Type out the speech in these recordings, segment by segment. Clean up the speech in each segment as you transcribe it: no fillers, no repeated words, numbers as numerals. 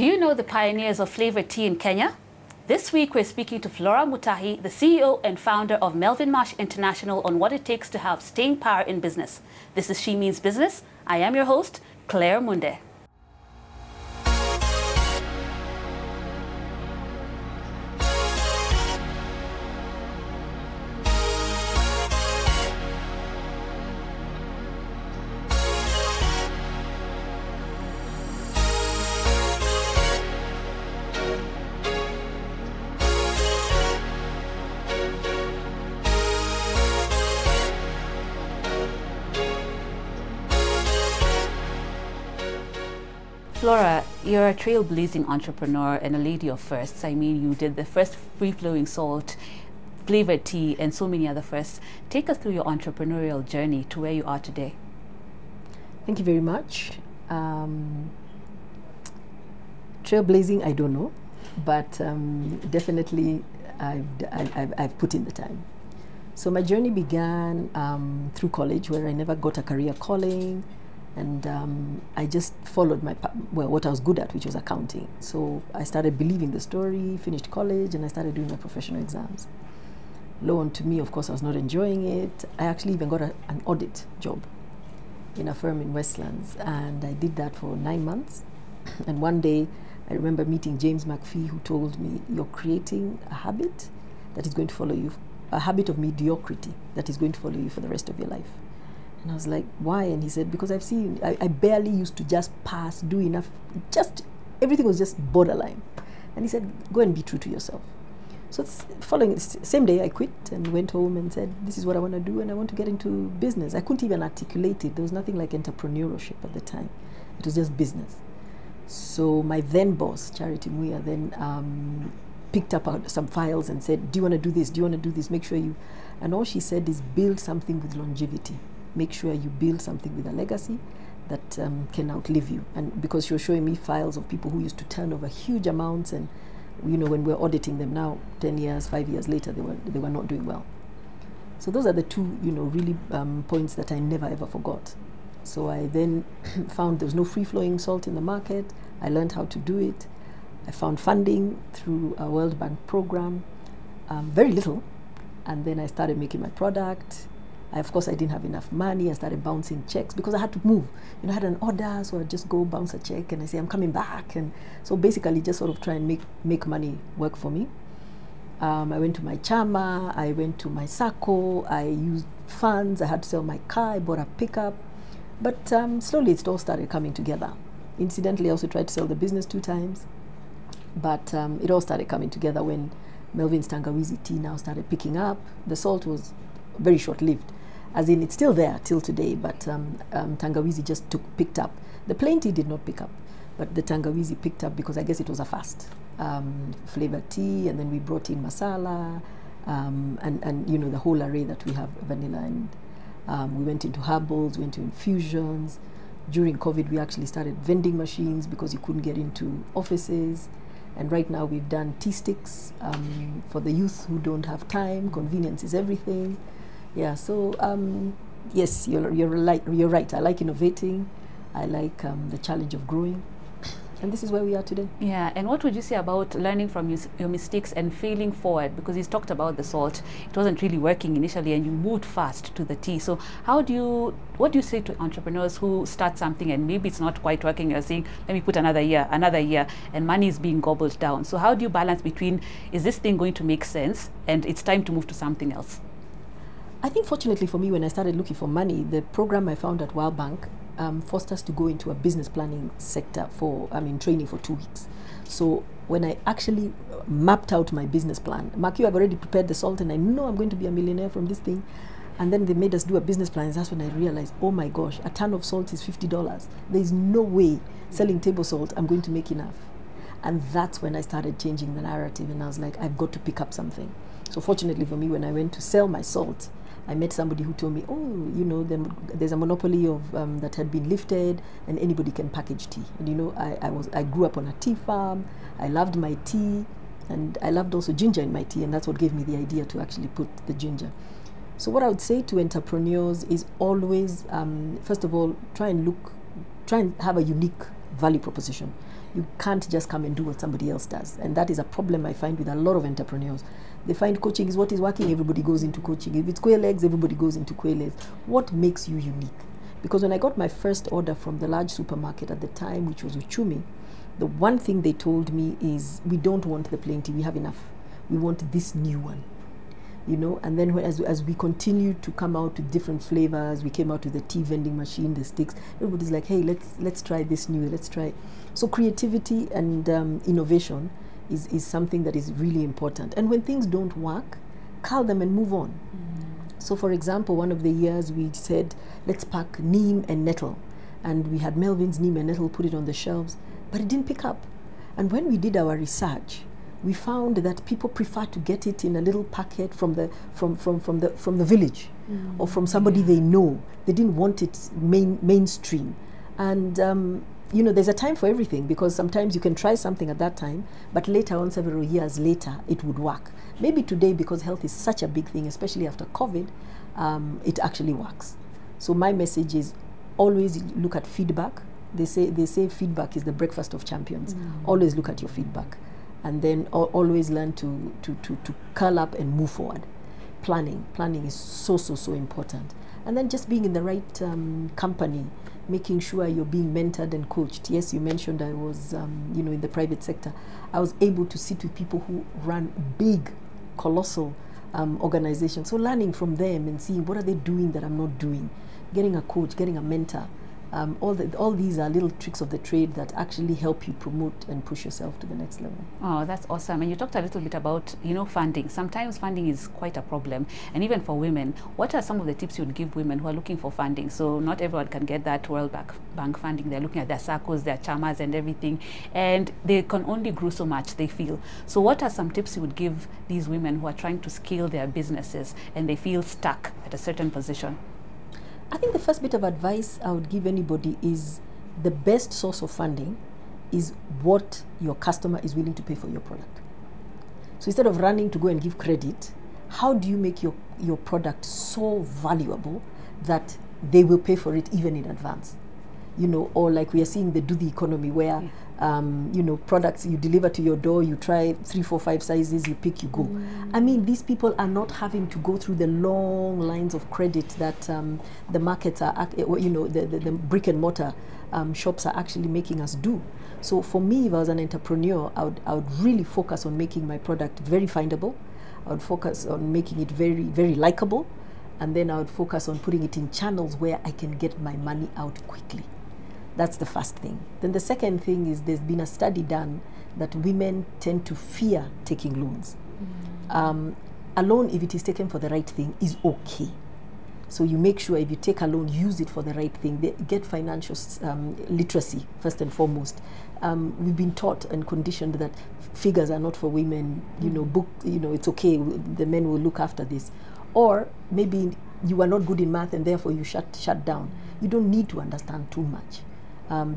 Do you know the pioneers of flavored tea in Kenya? This week we're speaking to Flora Mutahi, the CEO and founder of Melvin Marsh International, on what it takes to have staying power in business. This is She Means Business. I am your host, Claire Munde. Flora, you're a trailblazing entrepreneur and a lady of firsts. I mean, you did the first free-flowing salt, flavored tea, and so many other firsts. Take us through your entrepreneurial journey to where you are today. Thank you very much. Trailblazing, I don't know, but definitely I've put in the time. So my journey began through college, where I never got a career calling. And I just followed what I was good at, which was accounting. So I started believing the story, finished college, and I started doing my professional exams. Lo and to me, of course, I was not enjoying it. I actually even got an audit job in a firm in Westlands, and I did that for 9 months. And one day, I remember meeting James McPhee, who told me, "You're creating a habit that is going to follow you, a habit of mediocrity that is going to follow you for the rest of your life." And I was like, why? And he said, because I've seen, I barely used to just pass, do enough, everything was just borderline. And he said, go and be true to yourself. So following, same day I quit and went home and said, this is what I want to do, and I want to get into business. I couldn't even articulate it. There was nothing like entrepreneurship at the time. It was just business. So my then boss, Charity Muya, then picked up some files and said, do you want to do this? Do you want to do this? Make sure you, and all she said is build something with longevity. Make sure you build something with a legacy that can outlive you. And because she was showing me files of people who used to turn over huge amounts, and you know, when we're auditing them now, 10 years, 5 years later, they were not doing well. So those are the two, you know, really points that I never ever forgot. So I then found there was no free-flowing salt in the market. I learned how to do it. I found funding through a World Bank program, very little, and then I started making my product. Of course, I didn't have enough money. I started bouncing checks because I had to move. You know, I had an order, so I'd just go bounce a check and I say, I'm coming back. And so basically just sort of try and make money work for me. I went to my chama, I went to my sacco, I used funds, I had to sell my car, I bought a pickup. But slowly it all started coming together. Incidentally, I also tried to sell the business 2 times. But it all started coming together when Melvin's Tangawizi tea now started picking up. The salt was very short-lived. As in, it's still there till today, but Tangawizi just picked up. The plain tea did not pick up, but the Tangawizi picked up because I guess it was a fast flavored tea, and then we brought in masala, and you know, the whole array that we have, vanilla, and we went into herbals, went into infusions. During COVID, we actually started vending machines because you couldn't get into offices. And right now we've done tea sticks for the youth who don't have time. Convenience is everything. Yeah, so yes, you're right. I like innovating. I like the challenge of growing. And this is where we are today. Yeah, and what would you say about learning from your mistakes and failing forward? Because he's talked about the salt. It wasn't really working initially and you moved fast to the tea. So what do you say to entrepreneurs who start something and maybe it's not quite working? You're saying, let me put another year, and money is being gobbled down. So how do you balance between, is this thing going to make sense and it's time to move to something else? I think fortunately for me, when I started looking for money, the program I found at World Bank forced us to go into a business planning sector training for 2 weeks. So when I actually mapped out my business plan, I've already prepared the salt and I know I'm going to be a millionaire from this thing. And then they made us do a business plan, and that's when I realized, oh my gosh, a ton of salt is $50. There's no way selling table salt I'm going to make enough. And that's when I started changing the narrative, and I was like, I've got to pick up something. So fortunately for me, when I went to sell my salt, I met somebody who told me, oh, you know, there's a monopoly of that had been lifted, and anybody can package tea. And you know, I grew up on a tea farm. I loved my tea, and I loved also ginger in my tea, and that's what gave me the idea to actually put the ginger. So what I would say to entrepreneurs is always, first of all, try and have a unique value proposition. You can't just come and do what somebody else does. And that is a problem I find with a lot of entrepreneurs. They find coaching is what is working, everybody goes into coaching. If it's quail eggs, everybody goes into quail eggs. What makes you unique? Because when I got my first order from the large supermarket at the time, which was Uchumi, the one thing they told me is, we don't want the plain tea, we have enough. We want this new one. You know, and then as we continued to come out with different flavors, we came out with the tea vending machine, the sticks. Everybody's like, hey, let's try this new, let's try. So creativity and innovation is something that is really important. And when things don't work, call them and move on. So for example, one of the years we said, let's pack neem and nettle. And we had Melvin's neem and nettle, put it on the shelves, but it didn't pick up. And when we did our research, we found that people prefer to get it in a little packet from the village, or from somebody they know. They didn't want it mainstream. And you know, there's a time for everything, because sometimes you can try something at that time, but later on, several years later, it would work. Maybe today, because health is such a big thing, especially after COVID, it actually works. So my message is, always look at feedback. They say feedback is the breakfast of champions. Always look at your feedback. And then always learn to curl up and move forward. Planning is so important. And then just being in the right company, making sure you're being mentored and coached. Yes, you mentioned I was you know, in the private sector. I was able to sit with people who run big, colossal organizations. So learning from them and seeing what are they doing that I'm not doing. Getting a coach, getting a mentor. All these are little tricks of the trade that actually help you promote and push yourself to the next level. Oh, that's awesome. And you talked a little bit about, you know, funding. Sometimes funding is quite a problem. And even for women, what are some of the tips you would give women who are looking for funding? So not everyone can get that World Bank funding. They're looking at their circles, their chamas and everything. And they can only grow so much, they feel. So what are some tips you would give these women who are trying to scale their businesses and they feel stuck at a certain position? I think the first bit of advice I would give anybody is, the best source of funding is what your customer is willing to pay for your product. So instead of running to go and give credit, how do you make your product so valuable that they will pay for it even in advance? You know, or like we are seeing the economy where you know, products you deliver to your door, you try 3, 4, 5 sizes, you pick, you go. I mean, these people are not having to go through the long lines of credit that the markets are, you know, the brick and mortar shops are actually making us do. So for me, if I was an entrepreneur, I would really focus on making my product very findable. I would focus on making it very, very likable. And then I would focus on putting it in channels where I can get my money out quickly. That's the first thing. Then the second thing is, there's been a study done that women tend to fear taking loans. A loan, if it is taken for the right thing, is okay. So you make sure if you take a loan, use it for the right thing. They get financial literacy, first and foremost. We've been taught and conditioned that figures are not for women. You know, it's okay, the men will look after this. Or maybe you are not good in math and therefore you shut down. You don't need to understand too much.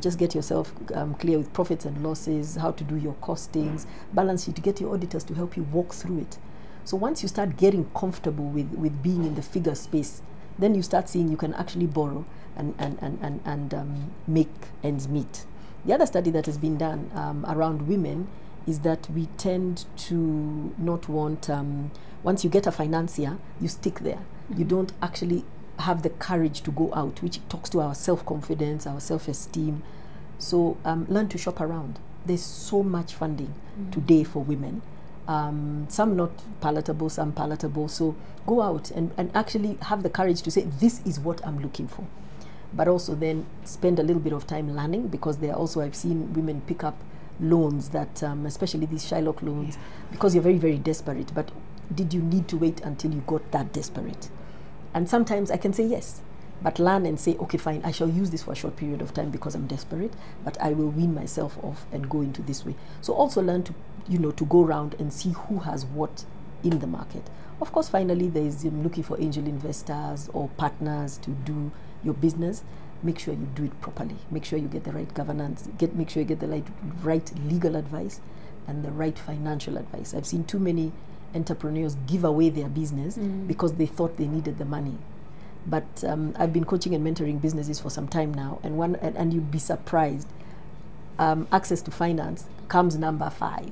Just get yourself clear with profits and losses, how to do your costings, balance sheet, to get your auditors to help you walk through it. So once you start getting comfortable with being in the figure space, then you start seeing you can actually borrow and make ends meet. The other study that has been done around women is that we tend to not want, once you get a financier, you stick there. You don't actually have the courage to go out, which talks to our self-confidence, our self-esteem. So learn to shop around. There's so much funding today for women. Some not palatable, some palatable. So go out and actually have the courage to say, this is what I'm looking for. But also then spend a little bit of time learning, because there are also, I've seen women pick up loans that, especially these Shylock loans, because you're very, very desperate. But did you need to wait until you got that desperate? And sometimes I can say yes, but learn and say, okay, fine, I shall use this for a short period of time because I'm desperate, but I will wean myself off and go into this way. So also learn to, you know, to go around and see who has what in the market. Of course, finally, there is looking for angel investors or partners to do your business. Make sure you do it properly. Make sure you get the right governance. Make sure you get the right legal advice and the right financial advice. I've seen too many entrepreneurs give away their business because they thought they needed the money. But I've been coaching and mentoring businesses for some time now, and you'd be surprised. access to finance comes number 5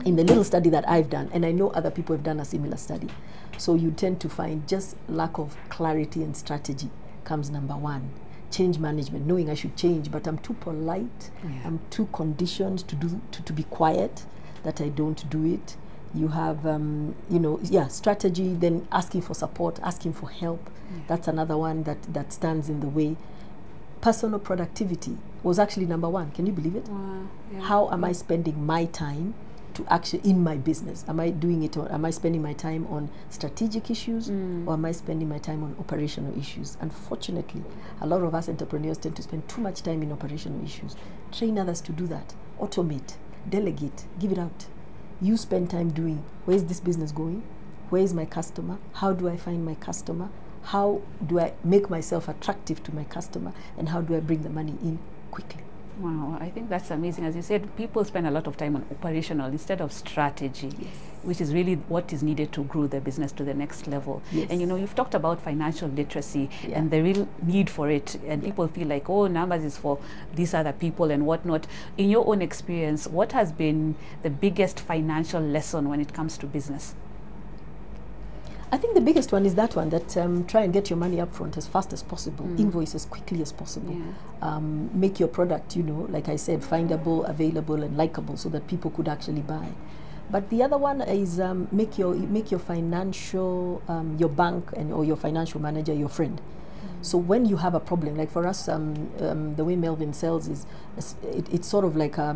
in the little study that I've done, and I know other people have done a similar study. So you tend to find just lack of clarity and strategy comes number 1. Change management, knowing I should change, but I'm too polite, I'm too conditioned to be quiet that I don't do it. You have, strategy, then asking for support, asking for help. That's another one that stands in the way. Personal productivity was actually number 1. Can you believe it? How am I spending my time to actually in my business? Am I doing it, or am I spending my time on strategic issues, or am I spending my time on operational issues? Unfortunately, a lot of us entrepreneurs tend to spend too much time in operational issues. Train others to do that. Automate, delegate, give it out. You spend time doing, where is this business going? Where is my customer? How do I find my customer? How do I make myself attractive to my customer? And how do I bring the money in quickly? Wow, I think that's amazing. As you said, people spend a lot of time on operational instead of strategy, which is really what is needed to grow their business to the next level. And you know, you've talked about financial literacy and the real need for it, and people feel like, oh, numbers is for these other people and whatnot. In your own experience, what has been the biggest financial lesson when it comes to business? I think the biggest one is that one, that try and get your money up front as fast as possible, invoice as quickly as possible. Make your product, you know, like I said, findable, available, and likable so that people could actually buy. But the other one is make your financial, your bank or your financial manager your friend. So when you have a problem, like for us, the way Melvin sells is, it's sort of like a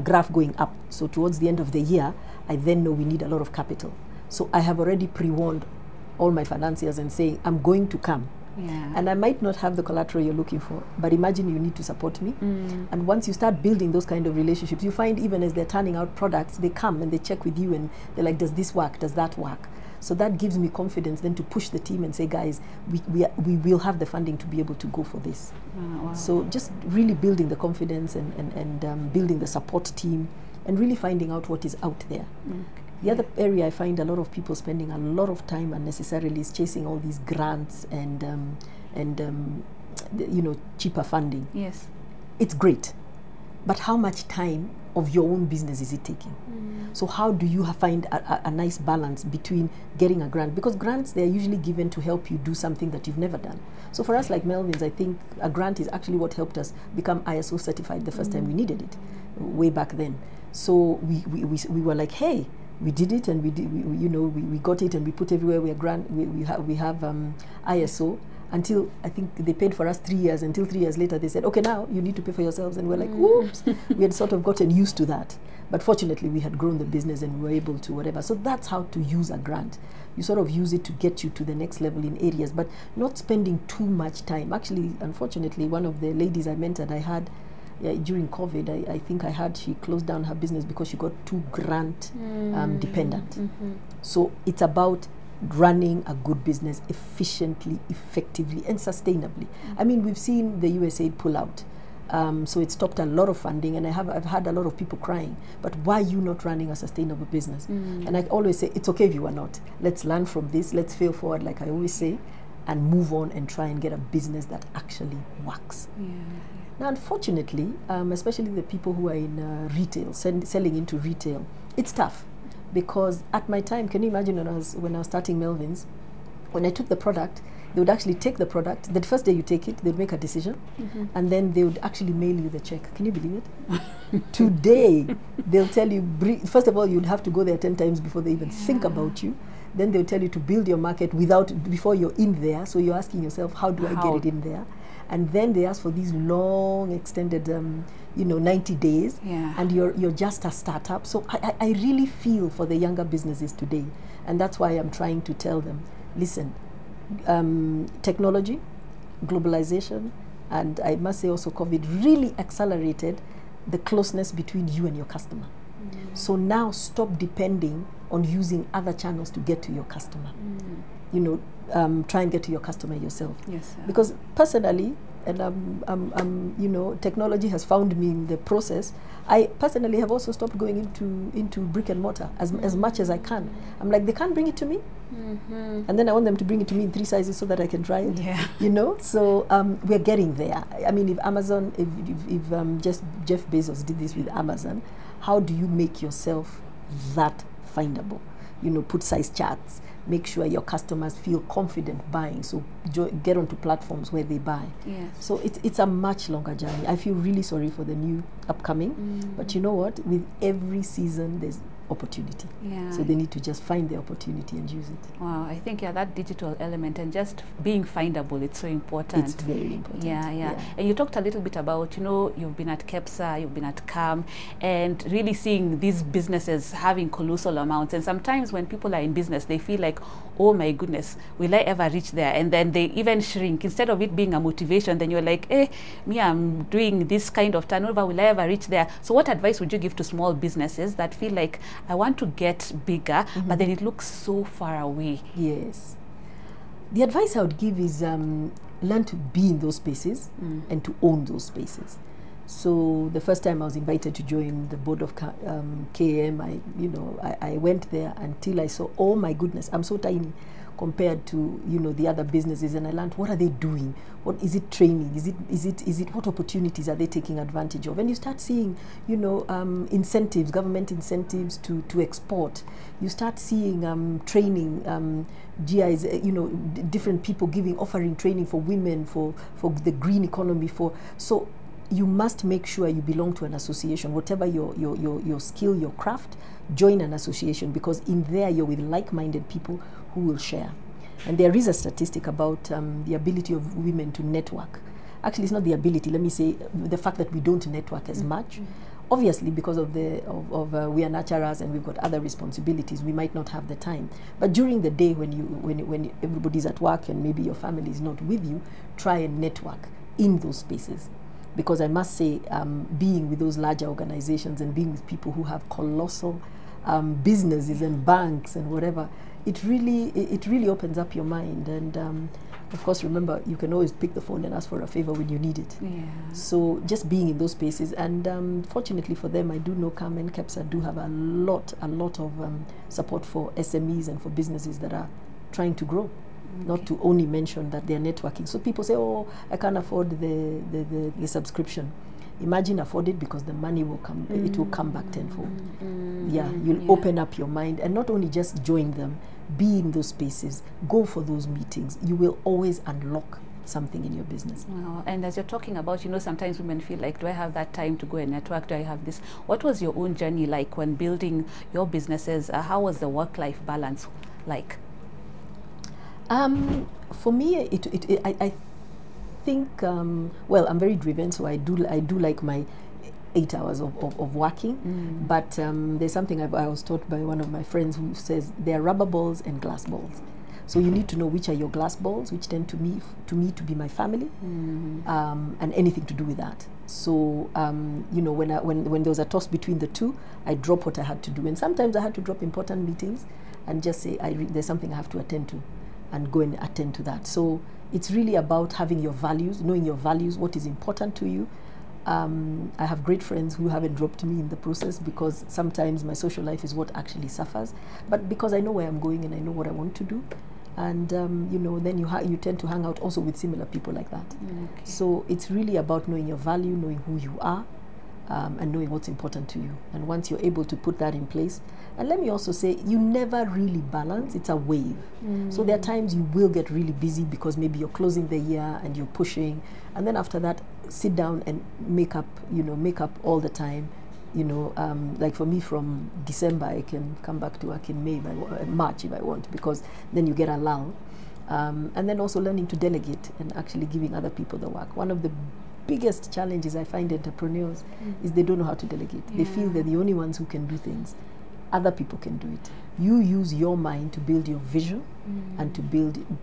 graph going up. So towards the end of the year, I then know we need a lot of capital. So I have already pre-warned all my financiers and saying, I'm going to come. And I might not have the collateral you're looking for, but imagine you need to support me. And once you start building those kind of relationships, you find even as they're turning out products, they come and they check with you and they're like, does this work? Does that work? So that gives me confidence then to push the team and say, guys, we will have the funding to be able to go for this. So just really building the confidence and building the support team and really finding out what is out there. The other area I find a lot of people spending a lot of time unnecessarily is chasing all these grants and you know, cheaper funding. It's great, but how much time of your own business is it taking? So how do you find a nice balance between getting a grant? Because grants, they're usually given to help you do something that you've never done. So for us like Melvin's, I think a grant is actually what helped us become ISO certified the first time we needed it, way back then. So we were like, hey, we did it, and we got it, and we put everywhere. We have ISO until I think they paid for us 3 years. Until 3 years later, they said, okay, now you need to pay for yourselves, and we're like, oops. We had sort of gotten used to that, but fortunately, we had grown the business and we were able to whatever. So that's how to use a grant. You sort of use it to get you to the next level in areas, but not spending too much time. Actually, unfortunately, one of the ladies I mentored, I had. During COVID, I think she closed down her business because she got too grant dependent. So it's about running a good business efficiently, effectively, and sustainably. I mean, we've seen the USAID pull out. So it stopped a lot of funding, and I've had a lot of people crying, but why are you not running a sustainable business? And I always say, it's okay if you are not. Let's learn from this, let's fail forward, like I always say, and move on and try and get a business that actually works. Now, unfortunately, especially the people who are in retail, selling into retail, it's tough. Because at my time, can you imagine when I was starting Melvin's, when I took the product, they would actually take the product. The first day you take it, they'd make a decision, and then they would actually mail you the check. Can you believe it? Today, they'll tell you, first of all, you'd have to go there 10 times before they even think about you. Then they'll tell you to build your market before you're in there. So you're asking yourself, how do I get it in there? And then they ask for these long, extended, 90 days, and you're just a startup. So I really feel for the younger businesses today, and that's why I'm trying to tell them, listen, technology, globalization, and I must say also COVID really accelerated the closeness between you and your customer. So now stop depending on using other channels to get to your customer. Try and get to your customer yourself. Because personally, and you know, technology has found me in the process. I personally have also stopped going into brick and mortar as much as I can. I'm like, they can't bring it to me, and then I want them to bring it to me in 3 sizes so that I can try it. Yeah. You know, so we're getting there. I mean, if Amazon, if just Jeff Bezos did this with Amazon, how do you make yourself that findable? You know, put size charts. Make sure your customers feel confident buying. So get onto platforms where they buy. Yes. So it's a much longer journey. I feel really sorry for the new upcoming, but you know what? With every season, there's opportunity. Yeah. So they need to just find the opportunity and use it. Wow, I think that digital element and just being findable, it's so important. It's very important. Yeah. And you talked a little bit about, you know, you've been at KEPSA, you've been at CAM, and really seeing these businesses having colossal amounts. And sometimes when people are in business, they feel like, oh my goodness, will I ever reach there? And then they even shrink. Instead of it being a motivation, then you're like, me, I'm doing this kind of turnover, will I ever reach there? So what advice would you give to small businesses that feel like, I want to get bigger, but then it looks so far away? Yes. The advice I would give is learn to be in those spaces and to own those spaces. So the first time I was invited to join the board of KM, I went there until I saw, oh my goodness, I'm so tiny compared to, you know, the other businesses, and I learned, what are they doing? What is it training? Is it what opportunities are they taking advantage of? And you start seeing, you know, incentives, government incentives to export. You start seeing training, GIs, you know, different people offering training for women, for the green economy. So you must make sure you belong to an association, whatever your skill, your craft. Join an association, because in there you're with like-minded people who will share. And there is a statistic about the ability of women to network. Actually, it's not the ability, let me say the fact that we don't network as much. Obviously, because of we are naturals and we've got other responsibilities, we might not have the time. But during the day, when everybody's at work and maybe your family is not with you, try and network in those spaces. Because I must say, being with those larger organizations and being with people who have colossal businesses and banks and whatever, it really opens up your mind. And of course, remember, you can always pick the phone and ask for a favor when you need it. Yeah. So just being in those spaces, and fortunately for them, I do know CAM and KEPSA do have a lot of support for SMEs and for businesses that are trying to grow. Not to only mention that they're networking. So people say, oh, I can't afford the subscription. Imagine afford it, because the money will come, it will come back tenfold. Yeah, you'll open up your mind, and not only just join them, be in those spaces, go for those meetings. You will always unlock something in your business. Wow. And as you're talking about, you know, sometimes women feel like, do I have that time to go and network? Do I have this? What was your own journey like when building your businesses? How was the work-life balance like? For me, I think, well, I'm very driven, so I do like my 8 hours of working. But there's something I was taught by one of my friends who says there are rubber balls and glass balls. So you need to know which are your glass balls, which tend to me to be my family, and anything to do with that. So you know, when there was a toss between the two, I dropped what I had to do, and sometimes I had to drop important meetings and just say there's something I have to attend to, and go and attend to that. So it's really about having your values, knowing your values, what is important to you. I have great friends who haven't dropped me in the process, because sometimes my social life is what actually suffers. But because I know where I'm going and I know what I want to do, and you know, then you tend to hang out also with similar people like that. Okay. So it's really about knowing your value, knowing who you are, and knowing what's important to you. And once you're able to put that in place, and let me also say, you never really balance, it's a wave. So there are times you will get really busy because maybe you're closing the year and you're pushing, and then after that, sit down and make up all the time. You know, like for me, from December, I can come back to work in March if I want, because then you get a lull. And then also learning to delegate and actually giving other people the work. One of the biggest challenges I find entrepreneurs is they don't know how to delegate. They feel they're the only ones who can do things. Other people can do it. You use your mind to build your vision and to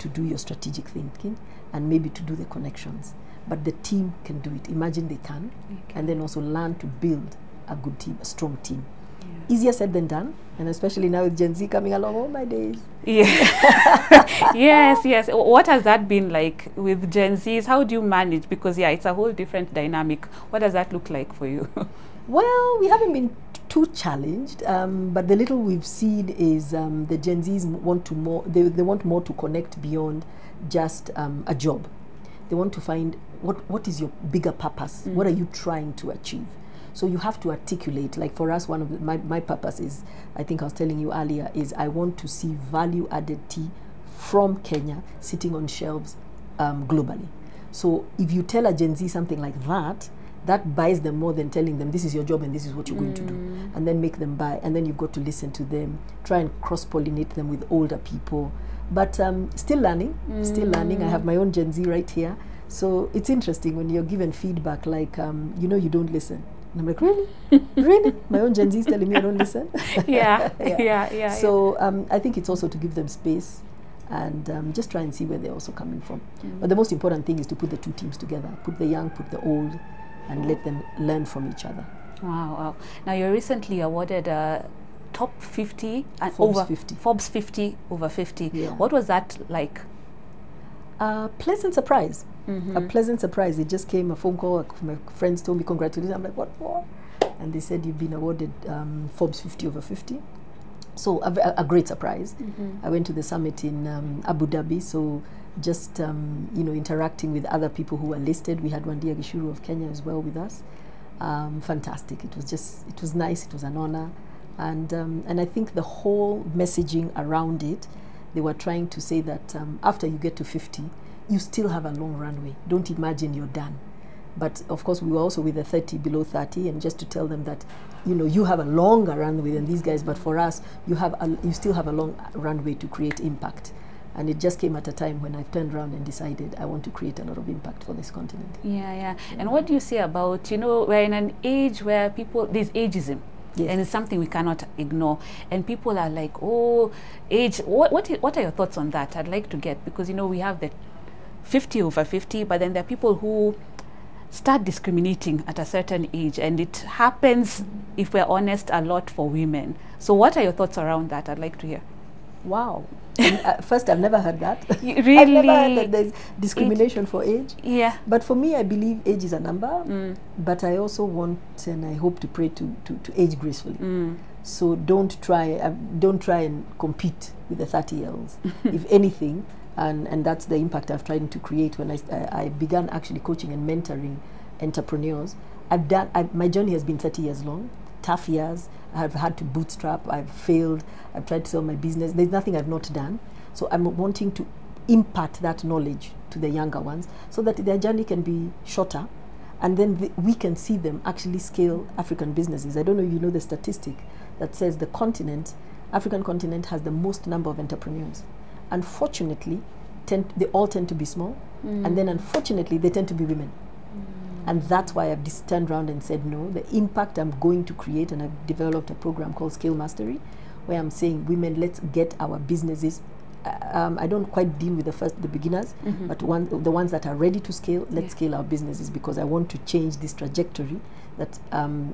do your strategic thinking, and maybe to do the connections. But the team can do it. Imagine they can. And then also learn to build a good team, a strong team. easier said than done, and especially now with Gen Z coming along, oh my days. Yeah. Yes. What has that been like with Gen Zs? How do you manage? Because yeah, it's a whole different dynamic. What does that look like for you? Well, we haven't been too challenged, but the little we've seen is the Gen Zs want to more. They want more to connect beyond just a job. They want to find what is your bigger purpose. What are you trying to achieve? So you have to articulate. Like for us, one of my purpose is, I think I was telling you earlier, is I want to see value-added tea from Kenya sitting on shelves globally. So if you tell a Gen Z something like that, that buys them more than telling them this is your job and this is what you're going to do, and then make them buy. And then you've got to listen to them, try and cross-pollinate them with older people. But still learning, I have my own Gen Z right here. So it's interesting when you're given feedback like, you know, you don't listen. And I'm like, really? Really? My own Gen Z is telling me I don't listen? Yeah. So I think it's also to give them space and just try and see where they're also coming from. But the most important thing is to put the two teams together, put the young, put the old, and let them learn from each other. Wow. Now you're recently awarded top 50 and Forbes over 50. Forbes 50 over 50. Yeah. What was that like? Pleasant surprise. A pleasant surprise. It just came, a phone call. My friends told me congratulations. I'm like, what for? And they said you've been awarded Forbes 50 over 50. So a great surprise. I went to the summit in Abu Dhabi. So just you know, interacting with other people who were listed. We had Wandia Gishuru of Kenya as well with us. Fantastic. It was nice. It was an honor. And I think the whole messaging around it, they were trying to say that after you get to 50, you still have a long runway. Don't imagine you're done. But of course, we were also with the 30 below 30, and just to tell them that, you know, you have a longer runway than these guys, but for us, you still have a long runway to create impact. And it just came at a time when I've turned around and decided I want to create a lot of impact for this continent. Yeah. And what do you say about, you know, we're in an age where there's ageism. Yes. And it's something we cannot ignore. And people are like, oh, age. What are your thoughts on that? I'd like to get, because, you know, we have the 50 over 50, but then there are people who start discriminating at a certain age, and it happens, if we're honest, a lot for women. So what are your thoughts around that? I'd like to hear. Wow. First, I've never heard that. Really? I've never heard that there's discrimination for age. Yeah. But for me, I believe age is a number, but I also want and I hope to pray to age gracefully. So don't try and compete with the 30-year-olds. If anything, and that's the impact I've tried to create when I began actually coaching and mentoring entrepreneurs. My journey has been 30 years long, tough years. I've had to bootstrap, I've failed, I've tried to sell my business. There's nothing I've not done. So I'm wanting to impart that knowledge to the younger ones so that their journey can be shorter, and then we can see them actually scale African businesses. I don't know if you know the statistic that says the African continent has the most number of entrepreneurs. Unfortunately, they all tend to be small, and then unfortunately, they tend to be women. And that's why I've just turned around and said, no, the impact I'm going to create, and I've developed a program called Scale Mastery, where I'm saying, women, let's get our businesses. I don't quite deal with the beginners, but the ones that are ready to scale, let's scale our businesses, because I want to change this trajectory that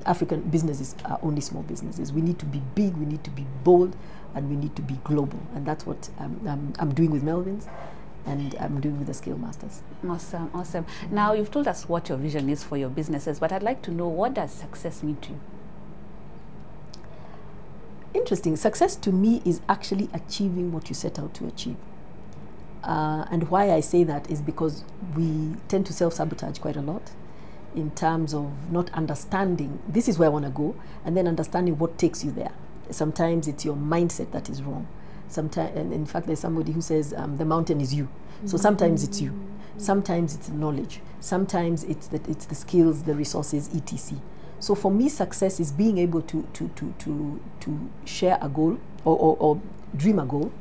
African businesses are only small businesses. We need to be big, we need to be bold, and we need to be global. And that's what I'm doing with Melvin's, and I'm doing with the Scale Masters. Awesome. Now, you've told us what your vision is for your businesses, but I'd like to know, what does success mean to you? Interesting. Success to me is actually achieving what you set out to achieve. And why I say that is because we tend to self-sabotage quite a lot in terms of not understanding, this is where I want to go, and then understanding what takes you there. Sometimes it's your mindset that is wrong. Sometimes, and in fact, there's somebody who says the mountain is you. So sometimes it's you. Sometimes it's knowledge. Sometimes it's the skills, the resources, etc. So for me, success is being able to share a goal or dream a goal,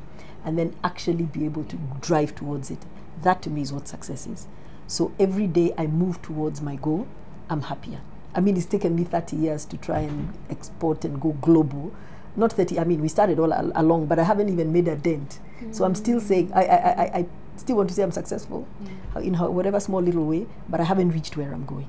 and then actually be able to drive towards it. That to me is what success is. So every day I move towards my goal, I'm happier. I mean, it's taken me 30 years to try and export and go global. Not 30, I mean, we started all along, but I haven't even made a dent. So I'm still saying, I still want to say I'm successful in whatever small little way, but I haven't reached where I'm going.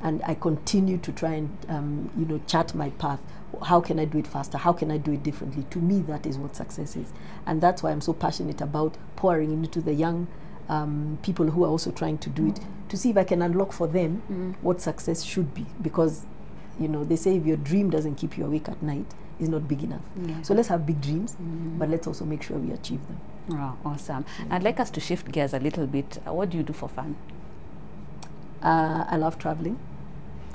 And I continue to try and, you know, chart my path. How can I do it faster? How can I do it differently? To me, that is what success is. And that's why I'm so passionate about pouring into the young people who are also trying to do it, to see if I can unlock for them what success should be. Because, you know, they say if your dream doesn't keep you awake at night, it's not big enough. Yeah. So let's have big dreams, but let's also make sure we achieve them. Oh, awesome. I'd like us to shift gears a little bit. What do you do for fun? I love traveling,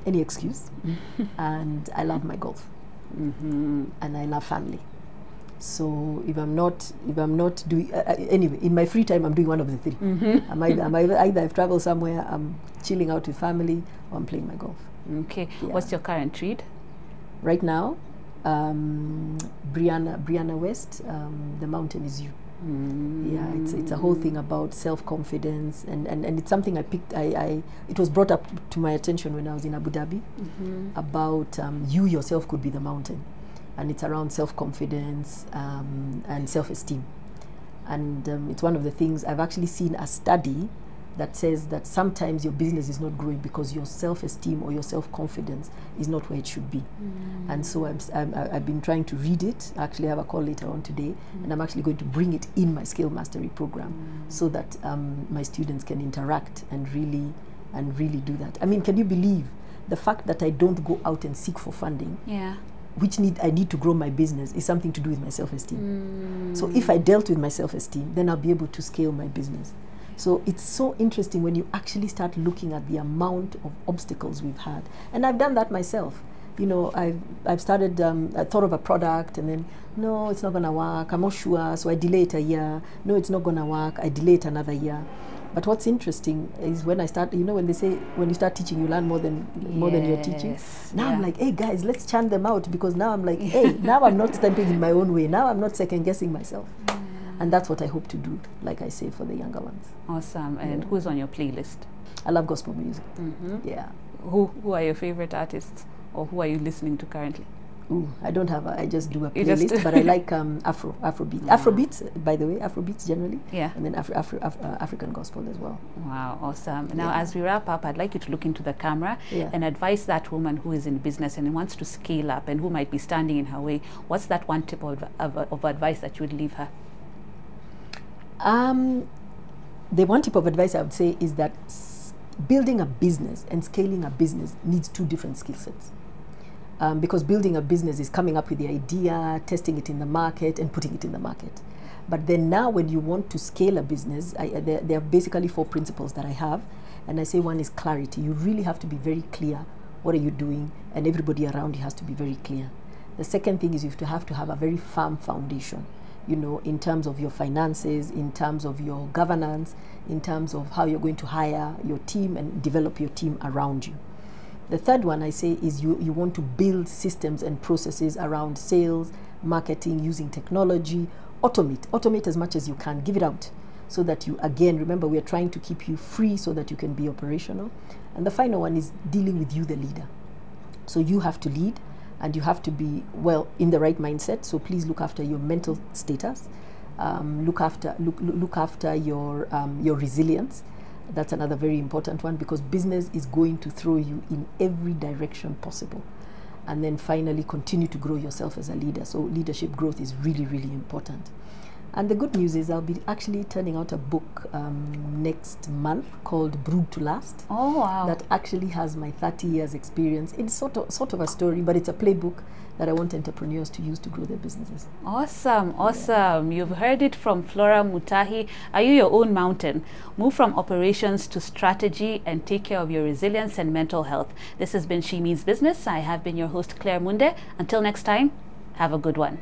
any excuse, and I love my golf, and I love family. So if I'm not doing anyway, in my free time, I'm doing one of the three. Either I've traveled somewhere, I'm chilling out with family, or I'm playing my golf. Okay. Yeah. What's your current read? Right now, Brianna West, The Mountain Is You. Yeah, it's a whole thing about self-confidence, and it's something I picked. It was brought up to my attention when I was in Abu Dhabi about you yourself could be the mountain, and it's around self-confidence and self-esteem, and it's one of the things I've actually seen a study that says that sometimes your business is not growing because your self-esteem or your self-confidence is not where it should be. And so I've been trying to read it. Actually, I have a call later on today, and I'm actually going to bring it in my skill mastery program so that my students can interact and really do that. I mean, can you believe the fact that I don't go out and seek for funding? Yeah. I need to grow my business is something to do with my self-esteem. So if I dealt with my self-esteem, then I'll be able to scale my business. So it's so interesting when you actually start looking at the amount of obstacles we've had. And I've done that myself. You know, I've started, I thought of a product and then, no, it's not gonna work, I'm not sure, so I delay it a year. No, it's not gonna work, I delay it another year. But what's interesting is when I start, you know, when they say, when you start teaching, you learn more than you're teaching. Now I'm like, hey guys, let's churn them out, because now I'm like, hey, now I'm not stamping in my own way. Now I'm not second guessing myself. And that's what I hope to do, like I say, for the younger ones. Awesome. And who's on your playlist? I love gospel music. Yeah. Who are your favorite artists, or who are you listening to currently? Ooh, I don't have I just do a playlist, but I like Afrobeat. Afrobeats, by the way, Afrobeats generally. Yeah. And then African gospel as well. Wow, awesome. Now, as we wrap up, I'd like you to look into the camera and advise that woman who is in business and wants to scale up and who might be standing in her way. What's that one tip of advice that you would leave her? The one tip of advice I would say is that building a business and scaling a business needs two different skill sets. Because building a business is coming up with the idea, testing it in the market, and putting it in the market. But then now when you want to scale a business, there are basically 4 principles that I have. And I say one is clarity. You really have to be very clear. What are you doing? And everybody around you has to be very clear. The second thing is you have to have a very firm foundation. You know, in terms of your finances, in terms of your governance, in terms of how you're going to hire your team and develop your team around you. The third one I say is you want to build systems and processes around sales, marketing, using technology, automate as much as you can, give it out so that you, again, remember we are trying to keep you free so that you can be operational. And the final one is dealing with you, the leader. So you have to lead. And you have to be, well, in the right mindset. So please look after your mental status. Look after your resilience. That's another very important one, because business is going to throw you in every direction possible. And then finally, continue to grow yourself as a leader. So leadership growth is really, really important. And the good news is I'll be actually turning out a book next month called Brewed to Last. Oh, wow. That actually has my 30 years experience. It's sort of a story, but it's a playbook that I want entrepreneurs to use to grow their businesses. Awesome, awesome. Yeah. You've heard it from Flora Mutahi. Are you your own mountain? Move from operations to strategy and take care of your resilience and mental health. This has been She Means Business. I have been your host, Claire Munde. Until next time, have a good one.